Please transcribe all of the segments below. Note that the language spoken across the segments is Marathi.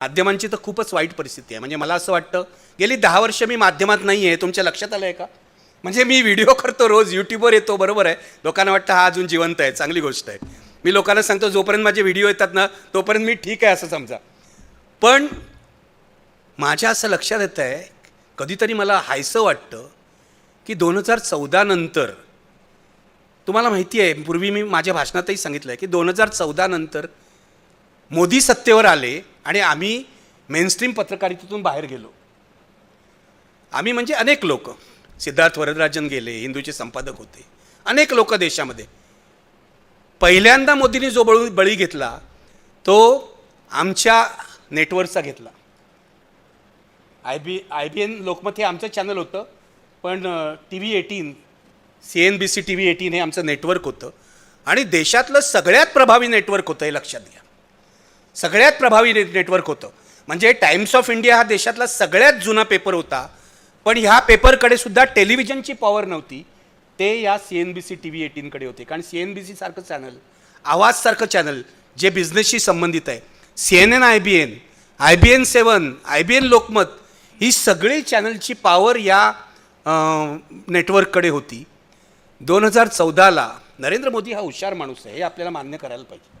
माध्यमांची तर खूपच वाईट परिस्थिती आहे. म्हणजे मला असं वाटतं गेली 10 वर्ष मी माध्यमात नाही आहे. तुमच्या लक्षात आलं आहे का? म्हणजे मी व्हिडिओ करतो, रोज यूट्यूबवर येतो, बरोबर आहे. लोकांना वाटतं हा अजून जिवंत आहे, चांगली गोष्ट आहे. मी लोकांना सांगतो जोपर्यंत माझे व्हिडिओ येतात ना तोपर्यंत मी ठीक आहे असं समजा. पण माझ्या असं लक्षात येतं आहे, कधीतरी मला हायसं वाटतं की 2014 नंतर, तुम्हाला माहिती आहे पूर्वी मी माझ्या भाषणातही सांगितलं आहे की 2014 नंतर मोदी सत्तेवर आले आणि आम्ही मेनस्ट्रीम पत्रकारितेतून बाहेर गेलो. आम्ही म्हणजे अनेक लोक, सिद्धार्थ वरदराजन गेले, हिंदूचे संपादक होते, अनेक लोक देशामध्ये. पहिल्यांदा मोदींनी जो बळी घेतला तो आमच्या नेटवर्कचा घेतला. IBN लोकमत हे आमचं चॅनल होतं, पण TV18 CNBC TV18 हे आमचं नेटवर्क होतं आणि देशातलं सगळ्यात प्रभावी नेटवर्क होतं, हे लक्षात घ्या. सगळ्यात प्रभावी नेटवर्क होतं. म्हणजे टाइम्स ऑफ इंडिया हा देशातला सगळ्यात जुना पेपर होता, पण ह्या पेपरकडे सुद्धा टेलिव्हिजनची पॉवर नव्हती. ते या CNBC TV18 कडे होते. कारण CNBC सारखं चॅनल, आवाजसारखं चॅनल जे बिझनेसशी संबंधित आहे, CNN IBN 7 IBN लोकमत, ही सगळी चॅनलची पॉवर या नेटवर्ककडे होती. 2014ला नरेंद्र मोदी हा हुशार माणूस आहे, हे आपल्याला मान्य करायला पाहिजे.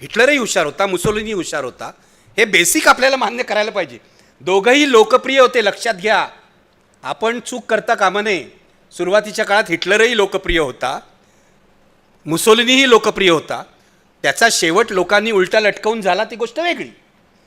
हिटलरही हुशार होता, मुसोलिनी हुशार होता, हे बेसिक आपल्याला मान्य करायला पाहिजे. दोघंही लोकप्रिय होते, लक्षात घ्या. आपण चूक करता कामा नये. सुरुवातीच्या काळात हिटलरही लोकप्रिय होता, मुसोलिनीही लोकप्रिय होता. त्याचा शेवट लोकांनी उलटा लटकवून झाला, ती गोष्ट वेगळी.